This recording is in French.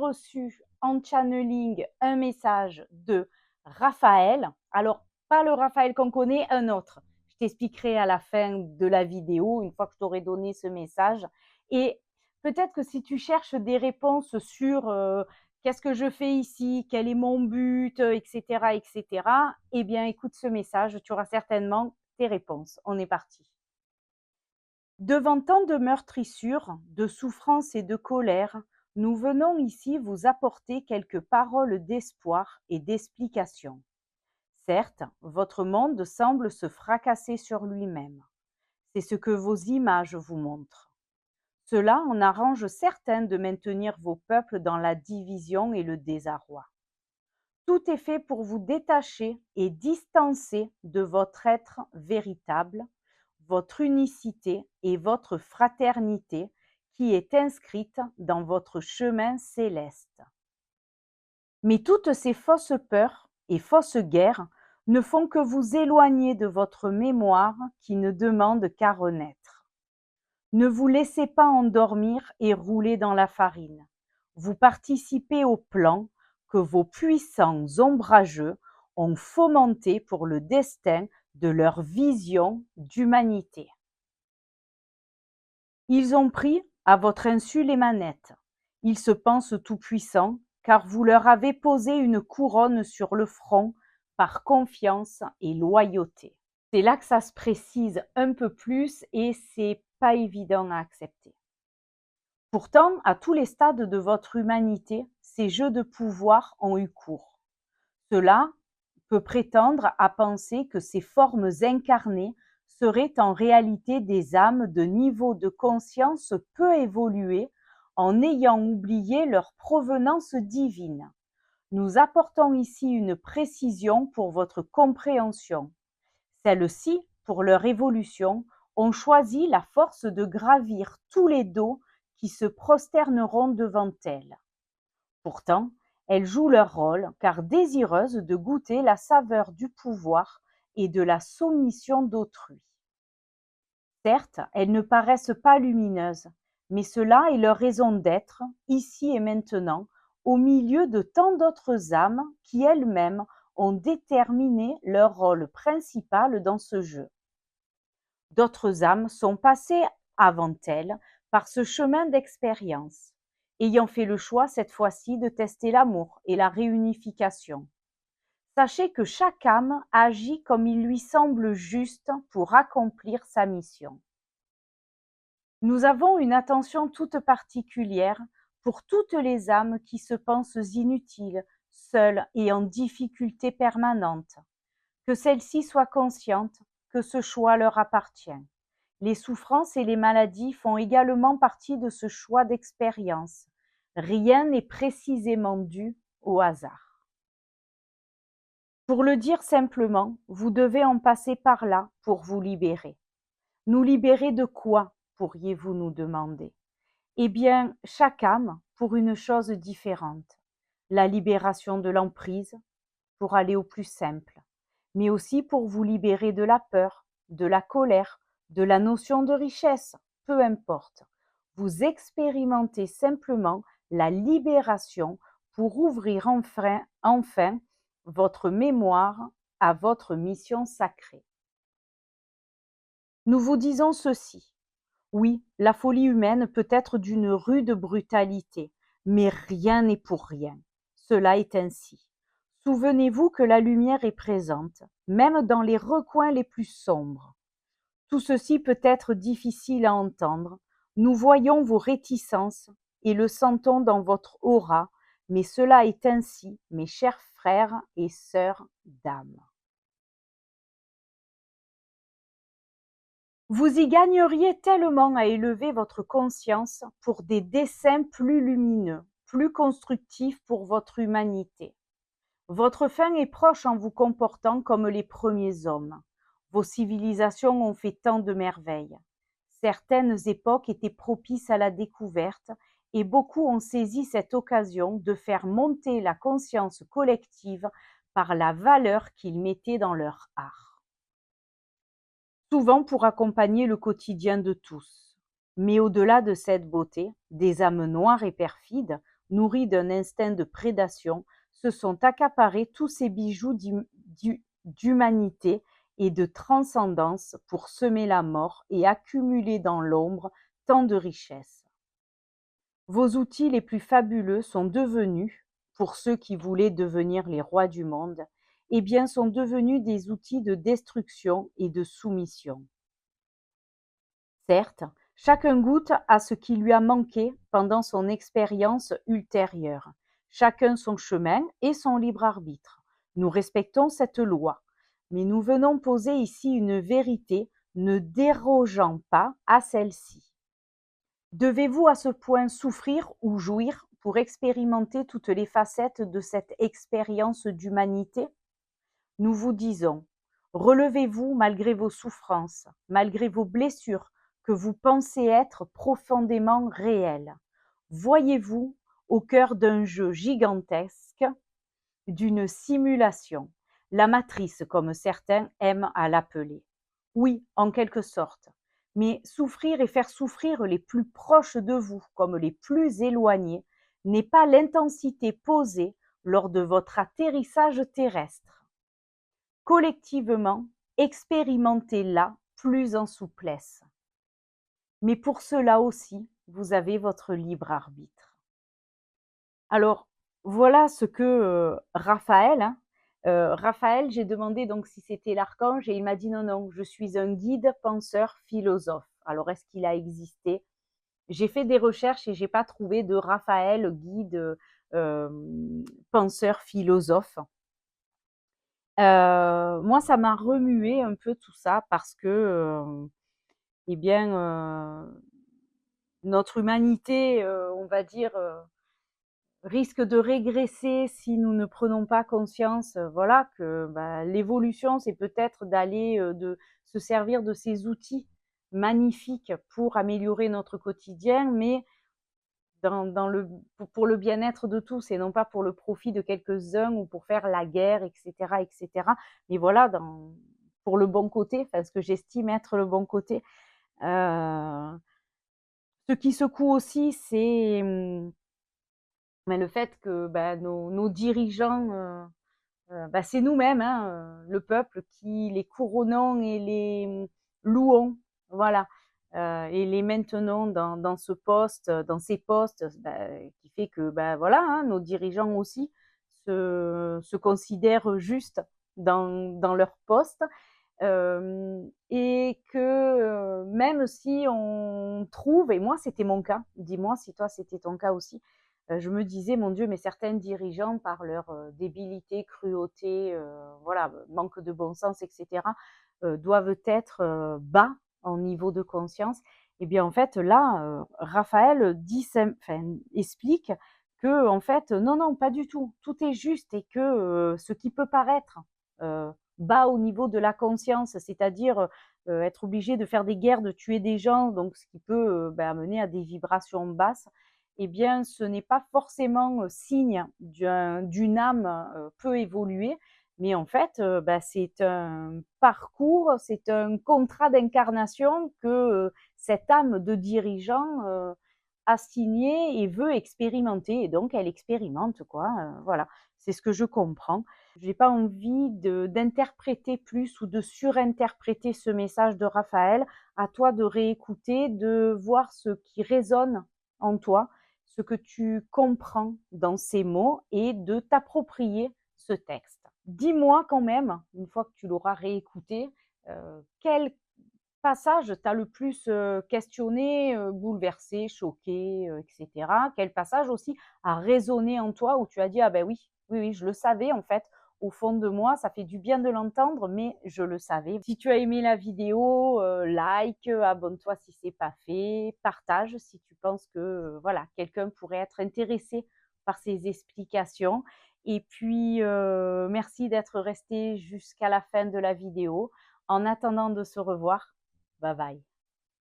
reçu en channeling un message de Raphaël. Alors, pas le Raphaël qu'on connaît, un autre. Je t'expliquerai à la fin de la vidéo, une fois que je t'aurai donné ce message. Et peut-être que si tu cherches des réponses sur qu'est-ce que je fais ici, quel est mon but, etc., etc., eh bien, écoute ce message, tu auras certainement tes réponses. On est parti. Devant tant de meurtrissures, de souffrances et de colère, nous venons ici vous apporter quelques paroles d'espoir et d'explication. Certes, votre monde semble se fracasser sur lui-même. C'est ce que vos images vous montrent. Cela en arrange certains de maintenir vos peuples dans la division et le désarroi. Tout est fait pour vous détacher et distancer de votre être véritable, votre unicité et votre fraternité qui est inscrite dans votre chemin céleste. Mais toutes ces fausses peurs et fausses guerres ne font que vous éloigner de votre mémoire qui ne demande qu'à renaître. Ne vous laissez pas endormir et rouler dans la farine. Vous participez au plan que vos puissants ombrageux ont fomenté pour le destin de leur vision d'humanité. Ils ont pris, à votre insu, les manettes. Ils se pensent tout-puissants, car vous leur avez posé une couronne sur le front par confiance et loyauté. C'est là que ça se précise un peu plus et c'est pas évident à accepter. Pourtant, à tous les stades de votre humanité, ces jeux de pouvoir ont eu cours. Cela peut prétendre à penser que ces formes incarnées seraient en réalité des âmes de niveau de conscience peu évolué en ayant oublié leur provenance divine. Nous apportons ici une précision pour votre compréhension. Celles-ci, pour leur évolution, ont choisi la force de gravir tous les dos qui se prosterneront devant elles. Pourtant, elles jouent leur rôle car désireuses de goûter la saveur du pouvoir et de la soumission d'autrui. Certes, elles ne paraissent pas lumineuses, mais cela est leur raison d'être, ici et maintenant, au milieu de tant d'autres âmes qui elles-mêmes ont déterminé leur rôle principal dans ce jeu. D'autres âmes sont passées avant elles par ce chemin d'expérience, ayant fait le choix cette fois-ci de tester l'amour et la réunification. Sachez que chaque âme agit comme il lui semble juste pour accomplir sa mission. Nous avons une attention toute particulière pour toutes les âmes qui se pensent inutiles, seules et en difficulté permanente. Que celles-ci soient conscientes que ce choix leur appartient. Les souffrances et les maladies font également partie de ce choix d'expérience. Rien n'est précisément dû au hasard. Pour le dire simplement, vous devez en passer par là pour vous libérer. Nous libérer de quoi, pourriez-vous nous demander? Eh bien, chaque âme pour une chose différente. La libération de l'emprise, pour aller au plus simple, mais aussi pour vous libérer de la peur, de la colère, de la notion de richesse, peu importe. Vous expérimentez simplement la libération pour ouvrir enfin votre mémoire à votre mission sacrée. Nous vous disons ceci. Oui, la folie humaine peut être d'une rude brutalité, mais rien n'est pour rien. Cela est ainsi. Souvenez-vous que la lumière est présente, même dans les recoins les plus sombres. Tout ceci peut être difficile à entendre. Nous voyons vos réticences et le sentons dans votre aura, mais cela est ainsi, mes chers frères et sœurs d'âme. Vous y gagneriez tellement à élever votre conscience pour des desseins plus lumineux, plus constructifs pour votre humanité. Votre fin est proche en vous comportant comme les premiers hommes. Vos civilisations ont fait tant de merveilles. Certaines époques étaient propices à la découverte et beaucoup ont saisi cette occasion de faire monter la conscience collective par la valeur qu'ils mettaient dans leur art. Souvent pour accompagner le quotidien de tous. Mais au-delà de cette beauté, des âmes noires et perfides nourris d'un instinct de prédation, se sont accaparés tous ces bijoux d'humanité et de transcendance pour semer la mort et accumuler dans l'ombre tant de richesses. Vos outils les plus fabuleux sont devenus, pour ceux qui voulaient devenir les rois du monde, eh bien sont devenus des outils de destruction et de soumission. Certes, chacun goûte à ce qui lui a manqué pendant son expérience ultérieure, chacun son chemin et son libre arbitre. Nous respectons cette loi, mais nous venons poser ici une vérité ne dérogeant pas à celle-ci. Devez-vous à ce point souffrir ou jouir pour expérimenter toutes les facettes de cette expérience d'humanité? Nous vous disons, relevez-vous malgré vos souffrances, malgré vos blessures que vous pensez être profondément réelles. Voyez-vous au cœur d'un jeu gigantesque, d'une simulation, la matrice comme certains aiment à l'appeler. Oui, en quelque sorte. Mais souffrir et faire souffrir les plus proches de vous comme les plus éloignés n'est pas l'intensité posée lors de votre atterrissage terrestre. Collectivement, expérimentez-la plus en souplesse. Mais pour cela aussi, vous avez votre libre arbitre. Alors, voilà ce que Raphaël, Raphaël, j'ai demandé donc si c'était l'archange et il m'a dit non, non, je suis un guide, penseur, philosophe. Alors, est-ce qu'il a existé? J'ai fait des recherches et j'ai pas trouvé de Raphaël, guide, penseur, philosophe. Moi, ça m'a remué un peu tout ça parce que, eh bien, notre humanité, on va dire, risque de régresser si nous ne prenons pas conscience, voilà, que bah, l'évolution, c'est peut-être d'aller, de se servir de ces outils magnifiques pour améliorer notre quotidien, mais dans le, pour le bien-être de tous et non pas pour le profit de quelques-uns ou pour faire la guerre, etc., etc. Mais voilà, pour le bon côté, enfin, ce que j'estime être le bon côté. Ce qui secoue aussi, c'est mais le fait que bah, nos dirigeants, bah, c'est nous-mêmes, hein, le peuple, qui les couronnons et les louons, voilà, et les maintenons dans ce poste, dans ces postes, bah, qui fait que bah, voilà, hein, nos dirigeants aussi se considèrent justes dans leur poste. Et que même si on trouve, et moi c'était mon cas, dis-moi si toi c'était ton cas aussi, je me disais, mon Dieu, mais certains dirigeants, par leur débilité, cruauté, voilà, manque de bon sens, etc., doivent être bas en niveau de conscience. Et bien en fait là, Raphaël dit, enfin, explique que en fait non, non, pas du tout, tout est juste et que ce qui peut paraître bas au niveau de la conscience, c'est-à-dire être obligé de faire des guerres, de tuer des gens, donc ce qui peut amener à des vibrations basses, eh bien, ce n'est pas forcément signe d'une âme peu évoluée, mais en fait, c'est un parcours, c'est un contrat d'incarnation que cette âme de dirigeant a signé et veut expérimenter, et donc elle expérimente, quoi. Voilà, c'est ce que je comprends. Je n'ai pas envie d'interpréter plus ou de surinterpréter ce message de Raphaël. À toi de réécouter, de voir ce qui résonne en toi, ce que tu comprends dans ces mots et de t'approprier ce texte. Dis-moi quand même, une fois que tu l'auras réécouté, quel passage t'a le plus questionné, bouleversé, choqué, etc. Quel passage aussi a résonné en toi où tu as dit ah ben oui, oui, oui, je le savais en fait. Au fond de moi, ça fait du bien de l'entendre, mais je le savais. Si tu as aimé la vidéo, like, abonne-toi si c'est pas fait, partage si tu penses que voilà, quelqu'un pourrait être intéressé par ces explications. Et puis, merci d'être resté jusqu'à la fin de la vidéo. En attendant de se revoir, bye bye.